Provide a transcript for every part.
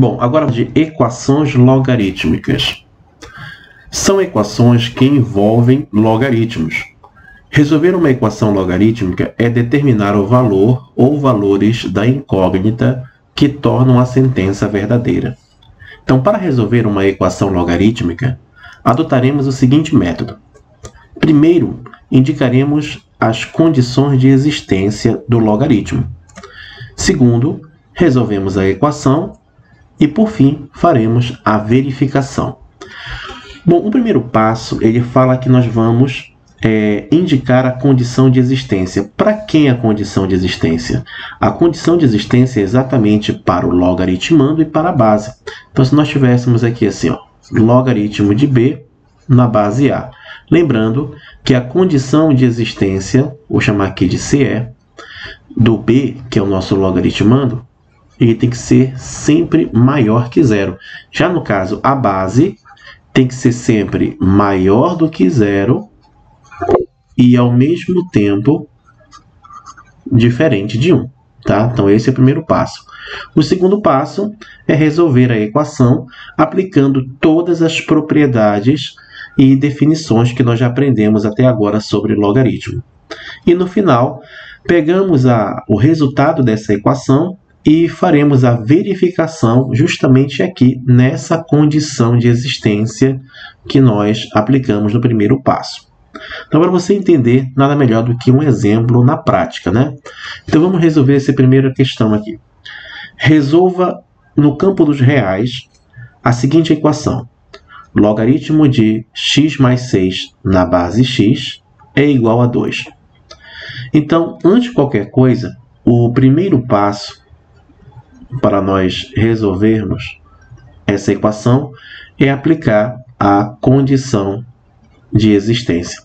Bom, agora de equações logarítmicas. São equações que envolvem logaritmos. Resolver uma equação logarítmica é determinar o valor ou valores da incógnita que tornam a sentença verdadeira. Então, para resolver uma equação logarítmica, adotaremos o seguinte método. Primeiro, indicaremos as condições de existência do logaritmo. Segundo, resolvemos a equação. E, por fim, faremos a verificação. Bom, o primeiro passo, ele fala que nós vamos indicar a condição de existência. Para quem é a condição de existência? A condição de existência é exatamente para o logaritmando e para a base. Então, se nós tivéssemos aqui assim, ó, logaritmo de b na base a. Lembrando que a condição de existência, vou chamar aqui de CE, do b, que é o nosso logaritmando, ele tem que ser sempre maior que zero. Já no caso, a base tem que ser sempre maior do que zero e, ao mesmo tempo, diferente de 1. Tá? Então, esse é o primeiro passo. O segundo passo é resolver a equação aplicando todas as propriedades e definições que nós já aprendemos até agora sobre logaritmo. E, no final, pegamos o resultado dessa equação e faremos a verificação justamente aqui nessa condição de existência que nós aplicamos no primeiro passo. Então, para você entender, nada melhor do que um exemplo na prática, né? Então, vamos resolver essa primeira questão aqui. Resolva no campo dos reais a seguinte equação. Logaritmo de x mais 6 na base x é igual a 2. Então, antes de qualquer coisa, o primeiro passo para nós resolvermos essa equação é aplicar a condição de existência.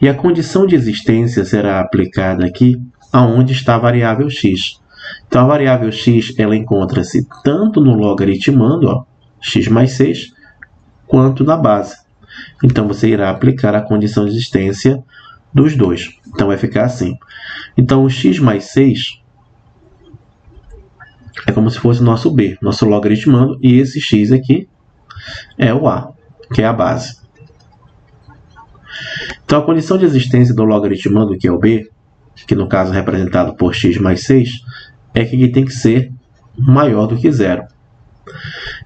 E a condição de existência será aplicada aqui aonde está a variável x. Então, a variável x ela encontra-se tanto no logaritmando, ó, x mais 6, quanto na base. Então, você irá aplicar a condição de existência dos dois. Então, vai ficar assim. Então, o x mais 6 é como se fosse o nosso b, nosso logaritmando, e esse x aqui é o a, que é a base. Então, a condição de existência do logaritmando, que é o b, que no caso é representado por x mais 6, é que ele tem que ser maior do que zero.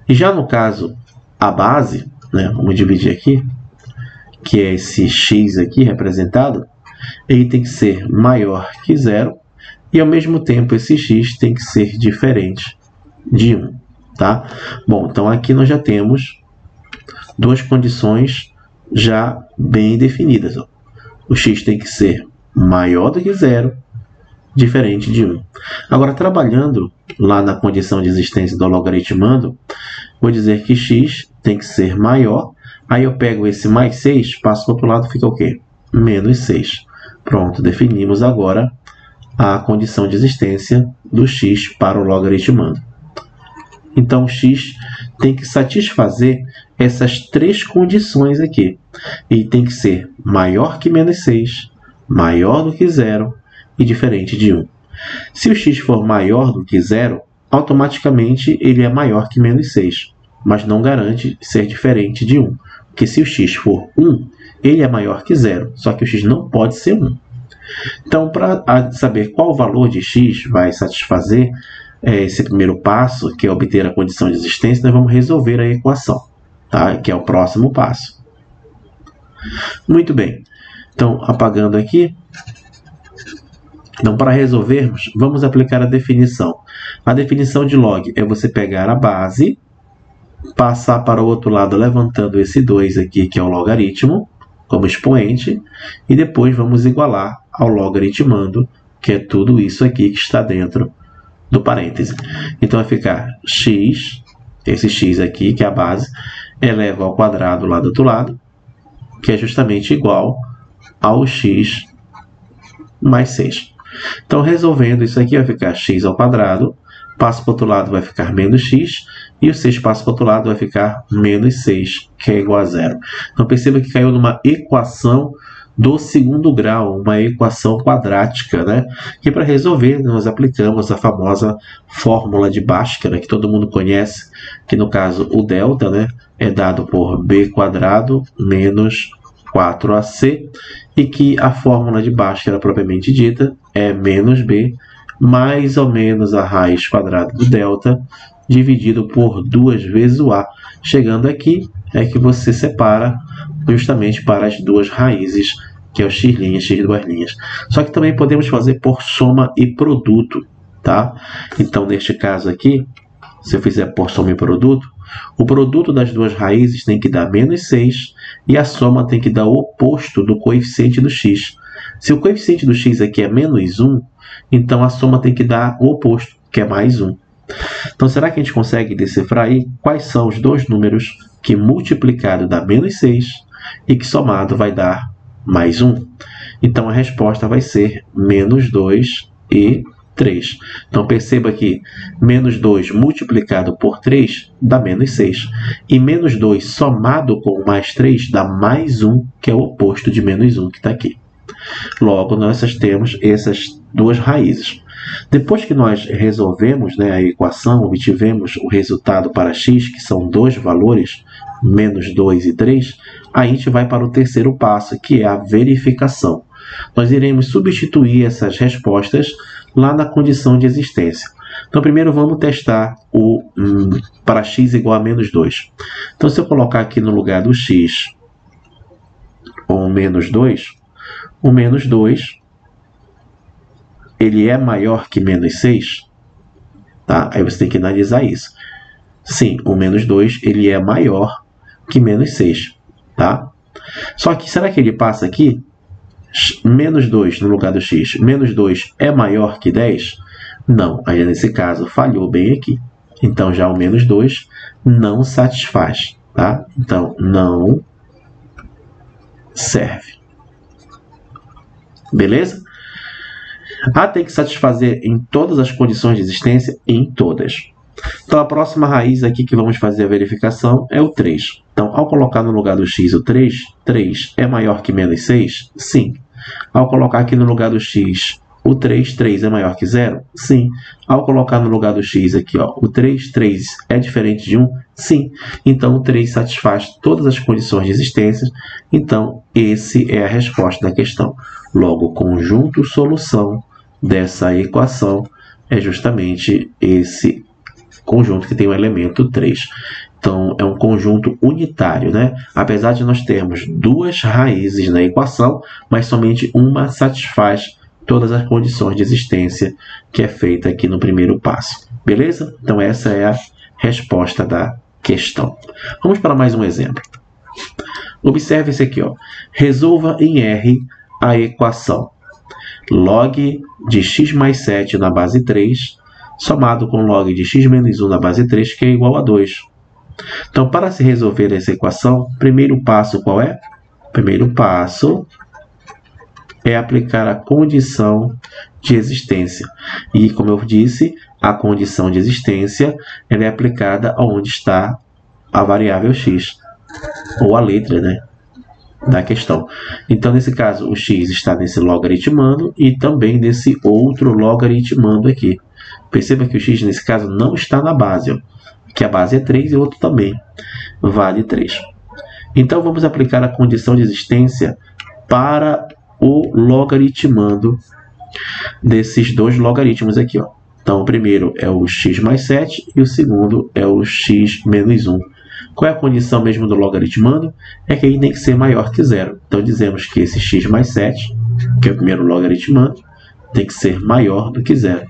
E já no caso, a base, né, vamos dividir aqui, que é esse x aqui representado, ele tem que ser maior que zero, e, ao mesmo tempo, esse x tem que ser diferente de 1. Tá? Bom, então aqui nós já temos duas condições já bem definidas. Ó. O x tem que ser maior do que zero, diferente de 1. Agora, trabalhando lá na condição de existência do logaritmando, vou dizer que x tem que ser maior. Aí eu pego esse mais 6, passo para o outro lado, fica o quê? Menos 6. Pronto, definimos agora a condição de existência do x para o logaritmando. Então, o x tem que satisfazer essas três condições aqui. Ele tem que ser maior que menos 6, maior do que zero e diferente de 1. Se o x for maior do que zero, automaticamente ele é maior que menos 6, mas não garante ser diferente de 1. Porque se o x for 1, ele é maior que zero, só que o x não pode ser 1. Então, para saber qual valor de x vai satisfazer esse primeiro passo, que é obter a condição de existência, nós vamos resolver a equação, tá? Que é o próximo passo. Muito bem. Então, apagando aqui. Então, para resolvermos, vamos aplicar a definição. A definição de log é você pegar a base, passar para o outro lado levantando esse 2 aqui, que é o logaritmo, como expoente, e depois vamos igualar ao logaritmando, que é tudo isso aqui que está dentro do parêntese. Então, vai ficar x, esse x aqui, que é a base, eleva ao quadrado lá do outro lado, que é justamente igual ao x mais 6. Então, resolvendo isso aqui, vai ficar x ao quadrado, passa para o outro lado, vai ficar menos x, e o 6 passa para o outro lado, vai ficar menos 6, que é igual a zero. Então, perceba que caiu numa equação do segundo grau, uma equação quadrática, né? E para resolver, nós aplicamos a famosa fórmula de Bhaskara, que todo mundo conhece, que no caso o delta, né, é dado por b² menos 4ac, e que a fórmula de Bhaskara propriamente dita é menos b mais ou menos a raiz quadrada do delta dividido por 2 vezes o a. Chegando aqui é que você separa justamente para as duas raízes, que é o x', x²'. Só que também podemos fazer por soma e produto, tá? Então, neste caso aqui, se eu fizer por soma e produto, o produto das duas raízes tem que dar menos 6 e a soma tem que dar o oposto do coeficiente do x. Se o coeficiente do x aqui é menos 1, então a soma tem que dar o oposto, que é mais 1. Então, será que a gente consegue decifrar aí quais são os dois números que multiplicado dá menos 6 e que somado vai dar mais 1? Então, a resposta vai ser menos 2 e 3. Então, perceba que menos 2 multiplicado por 3 dá menos 6. E menos 2 somado com mais 3 dá mais 1, que é o oposto de menos 1 que está aqui. Logo, nós temos essas duas raízes. Depois que nós resolvemos, né, a equação, obtivemos o resultado para x, que são dois valores, menos 2 e 3, a gente vai para o terceiro passo, que é a verificação. Nós iremos substituir essas respostas lá na condição de existência. Então, primeiro vamos testar para x igual a menos 2. Então, se eu colocar aqui no lugar do x o menos 2, o menos 2 ele é maior que menos 6? Tá? Aí você tem que analisar isso. Sim, o menos 2 ele é maior que menos 6. Tá? Só que será que ele passa aqui? Menos 2 no lugar do x. Menos 2 é maior que 10? Não. Aí nesse caso falhou bem aqui. Então já o menos 2 não satisfaz. Tá? Então não serve. Beleza? A tem que satisfazer em todas as condições de existência? Em todas. Então, a próxima raiz aqui que vamos fazer a verificação é o 3. Então, ao colocar no lugar do x o 3, 3 é maior que menos 6? Sim. Ao colocar aqui no lugar do x o 3, 3 é maior que 0? Sim. Ao colocar no lugar do x aqui, ó, o 3, 3 é diferente de 1? Sim. Então, o 3 satisfaz todas as condições de existência. Então, esse é a resposta da questão. Logo, o conjunto solução dessa equação é justamente esse conjunto que tem o elemento 3. Então, é um conjunto unitário, né? Apesar de nós termos duas raízes na equação, mas somente uma satisfaz todas as condições de existência que é feita aqui no primeiro passo. Beleza? Então, essa é a resposta da questão. Vamos para mais um exemplo. Observe esse aqui, ó. Resolva em R a equação log de x mais 7 na base 3, somado com log de x menos 1 na base 3, que é igual a 2. Então, para se resolver essa equação, primeiro passo qual é? Primeiro passo é aplicar a condição de existência. E, como eu disse, a condição de existência ela é aplicada onde está a variável x, ou a letra, né, da questão. Então, nesse caso, o x está nesse logaritmando e também nesse outro logaritmando aqui. Perceba que o x, nesse caso, não está na base, ó, que a base é 3 e o outro também vale 3. Então, vamos aplicar a condição de existência para o logaritmando desses dois logaritmos aqui, ó. Então, o primeiro é o x mais 7 e o segundo é o x menos 1. Qual é a condição mesmo do logaritmando? É que ele tem que ser maior que 0. Então, dizemos que esse x mais 7, que é o primeiro logaritmando, tem que ser maior do que 0.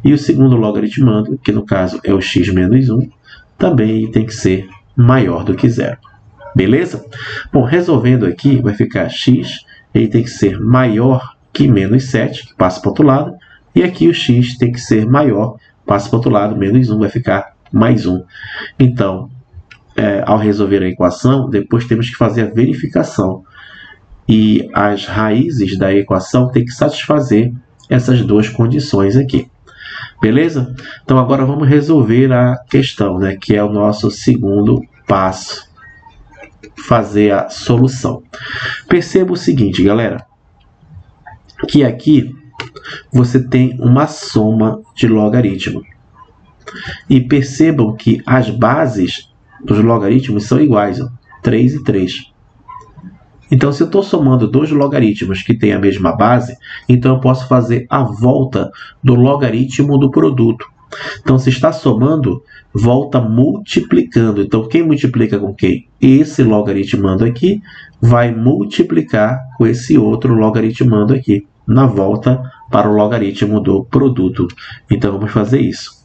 E o segundo logaritmando, que no caso é o x menos 1, também tem que ser maior do que 0. Beleza? Bom, resolvendo aqui, vai ficar x, ele tem que ser maior que menos 7, que passa para o outro lado, e aqui o x tem que ser maior, passa para o outro lado, menos 1 vai ficar mais 1. Então, ao resolver a equação, depois temos que fazer a verificação. E as raízes da equação têm que satisfazer essas duas condições aqui. Beleza? Então, agora vamos resolver a questão, né, que é o nosso segundo passo. fazer a solução. Perceba o seguinte, galera, que aqui você tem uma soma de logaritmo. E percebam que as bases dos logaritmos são iguais, ó, 3 e 3. Então, se eu estou somando dois logaritmos que têm a mesma base, então eu posso fazer a volta do logaritmo do produto. Então, se está somando, volta multiplicando. Então, quem multiplica com quem? Esse logaritmando aqui vai multiplicar com esse outro logaritmando aqui, na volta para o logaritmo do produto. Então, vamos fazer isso.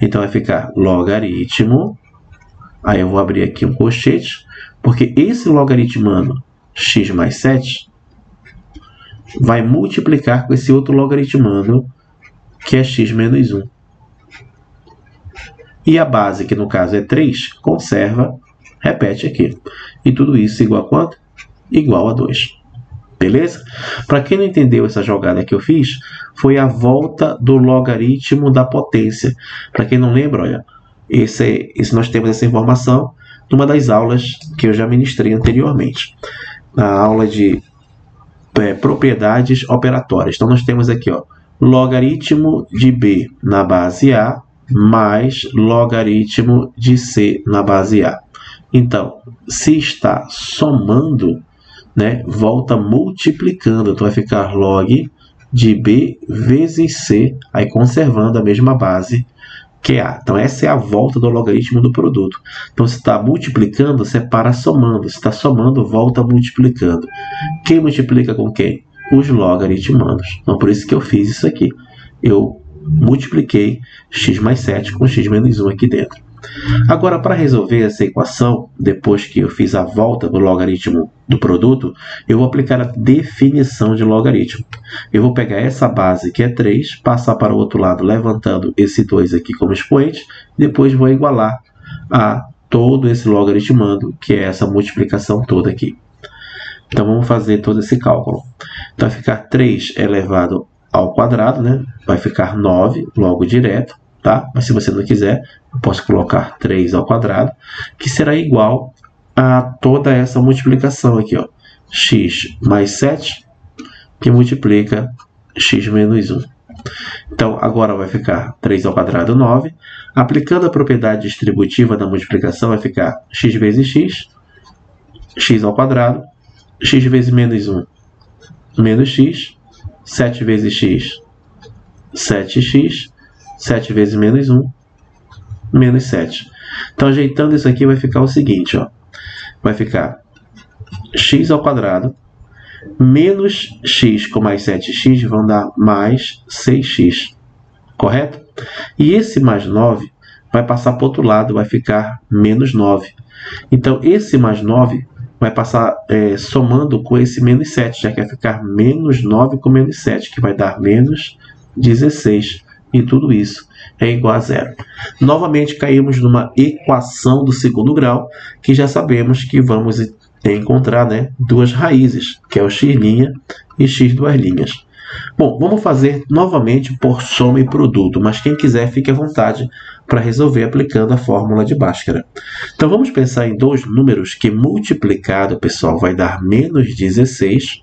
Então, vai ficar logaritmo, aí eu vou abrir aqui um colchete, porque esse logaritmando x mais 7 vai multiplicar com esse outro logaritmando, que é x menos 1. E a base, que no caso é 3, conserva, repete aqui. E tudo isso igual a quanto? Igual a 2. Beleza? Para quem não entendeu essa jogada que eu fiz, foi a volta do logaritmo da potência. Para quem não lembra, olha, nós temos essa informação numa das aulas que eu já ministrei anteriormente. Na aula de propriedades operatórias. Então, nós temos aqui, ó, logaritmo de B na base A mais logaritmo de C na base A. Então, se está somando, né, volta multiplicando. Então, vai ficar log de B vezes C, aí conservando a mesma base, que é A. Então, essa é a volta do logaritmo do produto. Então, se está multiplicando, separa somando. Se está somando, volta multiplicando. Quem multiplica com quem? Os logaritmandos. Então, por isso que eu fiz isso aqui. Eu multipliquei x mais 7 com x menos 1 aqui dentro. Agora, para resolver essa equação, depois que eu fiz a volta do logaritmo do produto, eu vou aplicar a definição de logaritmo. Eu vou pegar essa base, que é 3, passar para o outro lado, levantando esse 2 aqui como expoente, e depois vou igualar a todo esse logaritmando, que é essa multiplicação toda aqui. Então, vamos fazer todo esse cálculo. Então, vai ficar 3 elevado ao quadrado, né? Vai ficar 9, logo direto. Tá? Mas se você não quiser, eu posso colocar 3 ao quadrado, que será igual a toda essa multiplicação aqui, ó, x mais 7, que multiplica x menos 1. Então, agora vai ficar 3 ao quadrado, 9. Aplicando a propriedade distributiva da multiplicação, vai ficar x vezes x, x ao quadrado, x vezes menos 1, menos x, 7 vezes x, 7x, 7 vezes menos 1, menos 7. Então, ajeitando isso aqui, vai ficar o seguinte, ó. Vai ficar x ao quadrado menos x com mais 7x vão dar mais 6x. Correto? E esse mais 9 vai passar para o outro lado, vai ficar menos 9. Então, esse mais 9 vai passar somando com esse menos 7, já que vai ficar menos 9 com menos 7, que vai dar menos 16. E tudo isso é igual a zero. Novamente, caímos numa equação do segundo grau, que já sabemos que vamos encontrar, né, duas raízes, que é o x' e x duas linhas. Bom, vamos fazer novamente por soma e produto, mas quem quiser fique à vontade para resolver aplicando a fórmula de Bhaskara. Então, vamos pensar em dois números que multiplicado, pessoal, vai dar menos 16,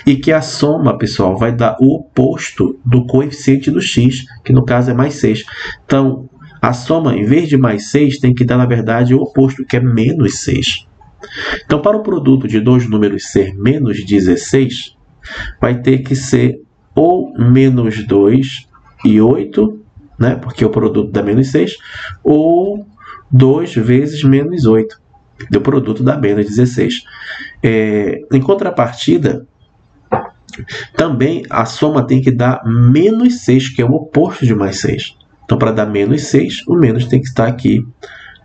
e que a soma, pessoal, vai dar o oposto do coeficiente do x, que no caso é mais 6. Então, a soma, em vez de mais 6, tem que dar, na verdade, o oposto, que é menos 6. Então, para o produto de dois números ser menos 16, vai ter que ser ou menos 2 e 8, né, porque o produto dá menos 6, ou 2 vezes menos 8, o produto dá menos 16. Em contrapartida, também a soma tem que dar menos 6, que é o oposto de mais 6. Então, para dar menos 6, o menos tem que estar aqui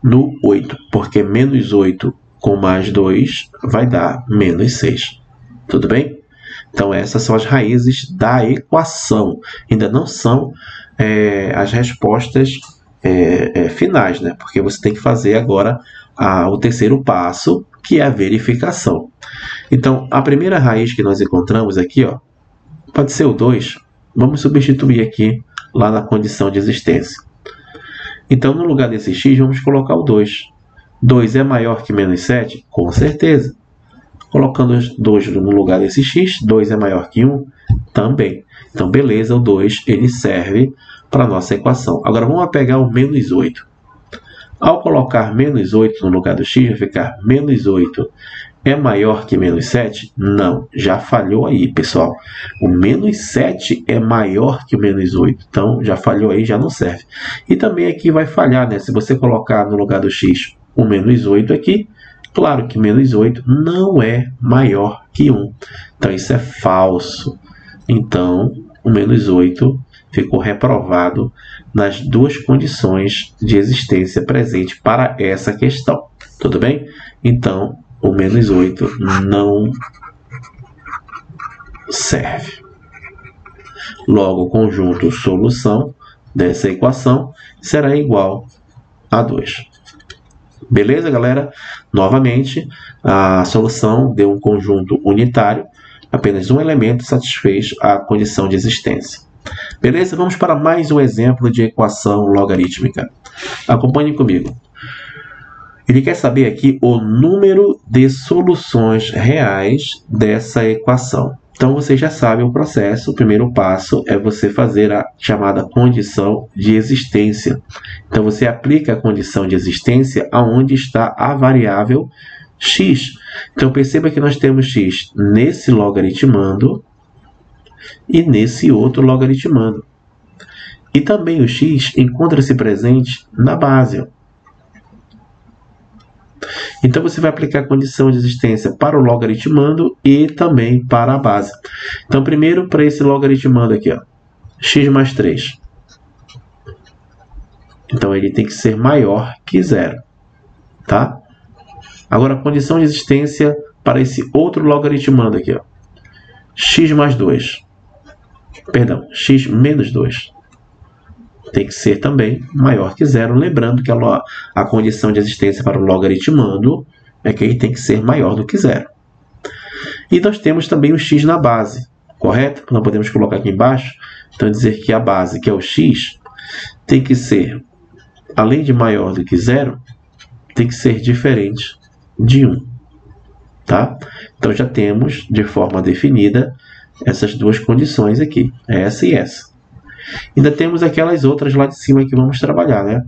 no 8, porque menos 8 com mais 2 vai dar menos 6. Tudo bem? Então, essas são as raízes da equação. Ainda não são as respostas finais, né? Porque você tem que fazer agora o terceiro passo, que é a verificação. Então, a primeira raiz que nós encontramos aqui, ó, pode ser o 2. Vamos substituir aqui lá na condição de existência. Então, no lugar desse x, vamos colocar o 2. 2 é maior que menos 7? Com certeza. Colocando os 2 no lugar desse x, 2 é maior que 1? Também. Então, beleza, o 2 ele serve para a nossa equação. Agora, vamos pegar o menos 8. Ao colocar menos 8 no lugar do x, vai ficar menos 8 é maior que menos 7? Não, já falhou aí, pessoal. O menos 7 é maior que o menos 8. Então, já falhou aí, já não serve. E também aqui vai falhar, né? Se você colocar no lugar do x o menos 8 aqui, claro que menos 8 não é maior que 1. Então, isso é falso. Então, o menos 8 ficou reprovado nas duas condições de existência presente para essa questão. Tudo bem? Então, o menos 8 não serve. Logo, o conjunto solução dessa equação será igual a 2. Beleza, galera? Novamente, a solução deu um conjunto unitário. Apenas um elemento satisfez a condição de existência. Beleza? Vamos para mais um exemplo de equação logarítmica. Acompanhe comigo. Ele quer saber aqui o número de soluções reais dessa equação. Então, você já sabe o processo. O primeiro passo é você fazer a chamada condição de existência. Então, você aplica a condição de existência aonde está a variável x. Então, perceba que nós temos x nesse logaritmando e nesse outro logaritmando. E também o x encontra-se presente na base. Então, você vai aplicar a condição de existência para o logaritmando e também para a base. Então, primeiro, para esse logaritmando aqui, ó, x mais 3. Então, ele tem que ser maior que 0. Tá? Agora, a condição de existência para esse outro logaritmando aqui, ó, x mais 2. Perdão, x menos 2. Tem que ser também maior que 0. Lembrando que a condição de existência para o logaritmando é que ele tem que ser maior do que 0. E nós temos também o x na base, correto? Nós podemos colocar aqui embaixo. Então, dizer que a base, que é o x, tem que ser, além de maior do que 0, tem que ser diferente de 1. Tá? Então, já temos, de forma definida, essas duas condições aqui, essa e essa. Ainda temos aquelas outras lá de cima que vamos trabalhar, né?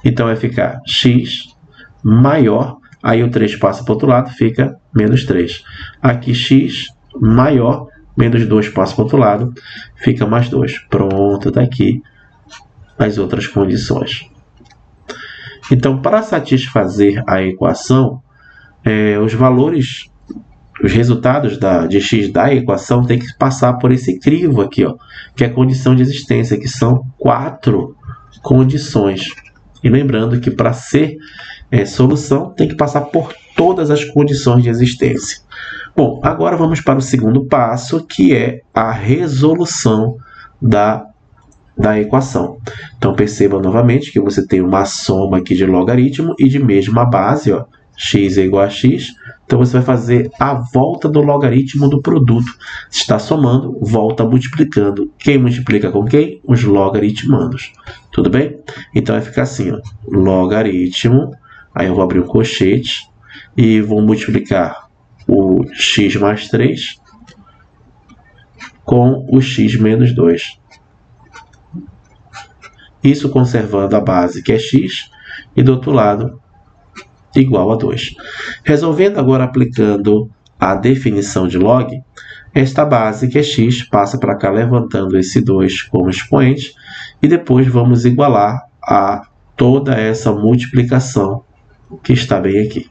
Então, vai ficar x maior, aí o 3 passa para o outro lado, fica menos 3. Aqui x maior, menos 2 passa para o outro lado, fica mais 2. Pronto, está aqui as outras condições. Então, para satisfazer a equação, os valores, os resultados de x da equação tem que passar por esse crivo aqui, ó, que é a condição de existência, que são 4 condições. E lembrando que para ser solução, tem que passar por todas as condições de existência. Bom, agora vamos para o segundo passo, que é a resolução da equação. Então, perceba novamente que você tem uma soma aqui de logaritmo e de mesma base, ó, x é igual a x. Então, você vai fazer a volta do logaritmo do produto. Está somando, volta multiplicando. Quem multiplica com quem? Os logaritmandos. Tudo bem? Então, vai ficar assim, ó, logaritmo. Aí eu vou abrir um colchete e vou multiplicar o x mais 3 com o x menos 2. Isso conservando a base, que é x, e do outro lado, igual a 2. Resolvendo agora aplicando a definição de log, esta base, que é x, passa para cá levantando esse 2 como expoente, e depois vamos igualar a toda essa multiplicação que está bem aqui.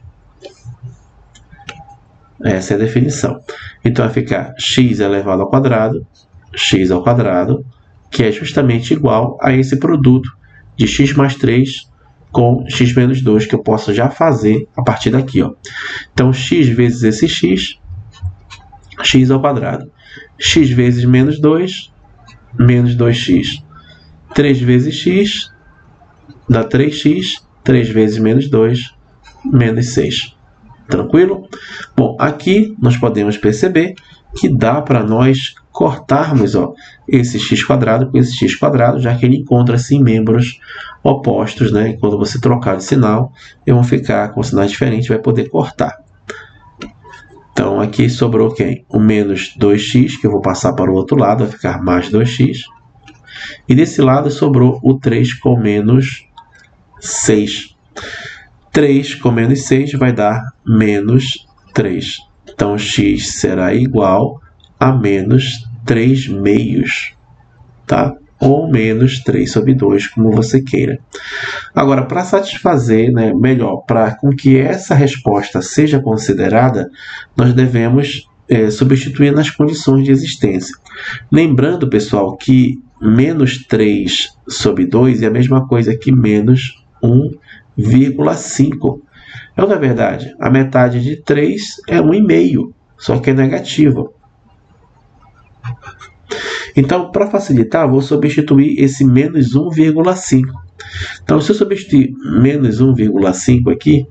Essa é a definição. Então, vai ficar x elevado ao quadrado, x ao quadrado, que é justamente igual a esse produto de x mais 3 com x menos 2, que eu posso já fazer a partir daqui, ó. Então, x vezes esse x ao quadrado. X vezes menos 2, menos 2x. 3 vezes x dá 3x, 3 vezes menos 2, menos 6. Tranquilo? Bom, aqui nós podemos perceber que dá para nós cortarmos, ó, esse x² com esse x², já que ele encontra-se em membros opostos, né? E quando você trocar de sinal, eles vão ficar com sinais diferentes, vai poder cortar. Então, aqui sobrou quem? O menos 2x, que eu vou passar para o outro lado, vai ficar mais 2x. E desse lado sobrou o 3 com menos 6. 3 com menos 6 vai dar menos 3. Então, x será igual a menos 3 meios, tá? Ou menos 3 sobre 2, como você queira. Agora, para satisfazer, né, melhor, para com que essa resposta seja considerada, nós devemos substituir nas condições de existência. Lembrando, pessoal, que menos 3 sobre 2 é a mesma coisa que menos 1,5. Então, na verdade, a metade de 3 é 1,5, só que é negativa. Então, para facilitar, vou substituir esse menos 1,5. Então, se eu substituir menos 1,5 aqui,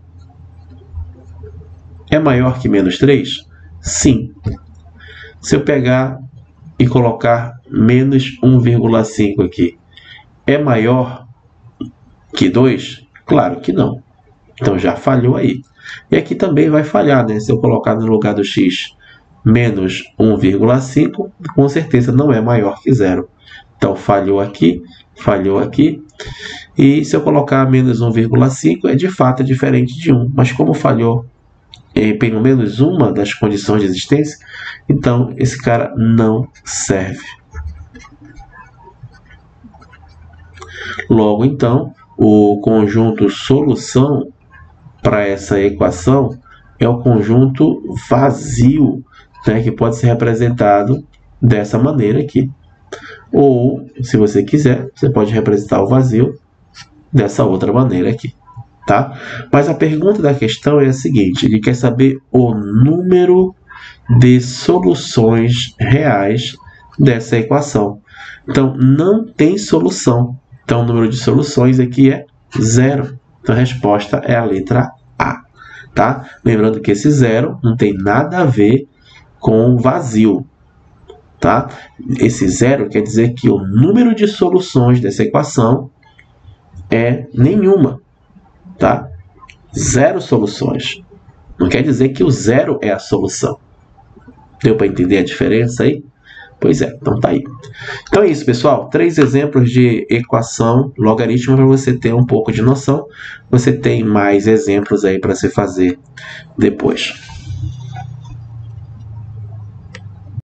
é maior que menos 3? Sim. Se eu pegar e colocar menos 1,5 aqui, é maior que 2? Claro que não. Então, já falhou aí. E aqui também vai falhar, né? Se eu colocar no lugar do x menos 1,5, com certeza não é maior que 0. Então, falhou aqui. E se eu colocar menos 1,5, é de fato diferente de 1. Mas como falhou em pelo menos uma das condições de existência, então esse cara não serve. Logo, então, o conjunto solução para essa equação é o conjunto vazio, né, que pode ser representado dessa maneira aqui. Ou, se você quiser, você pode representar o vazio dessa outra maneira aqui, tá? Mas a pergunta da questão é a seguinte: ele quer saber o número de soluções reais dessa equação. Então, não tem solução. Então, o número de soluções aqui é 0. Então, a resposta é a letra A, tá? Lembrando que esse 0 não tem nada a ver com vazio, tá? Esse 0 quer dizer que o número de soluções dessa equação é nenhuma, tá? 0 soluções. Não quer dizer que o 0 é a solução. Deu para entender a diferença aí? Pois é, então tá aí. Então é isso, pessoal. 3 exemplos de equação logarítmica para você ter um pouco de noção. Você tem mais exemplos aí para se fazer depois.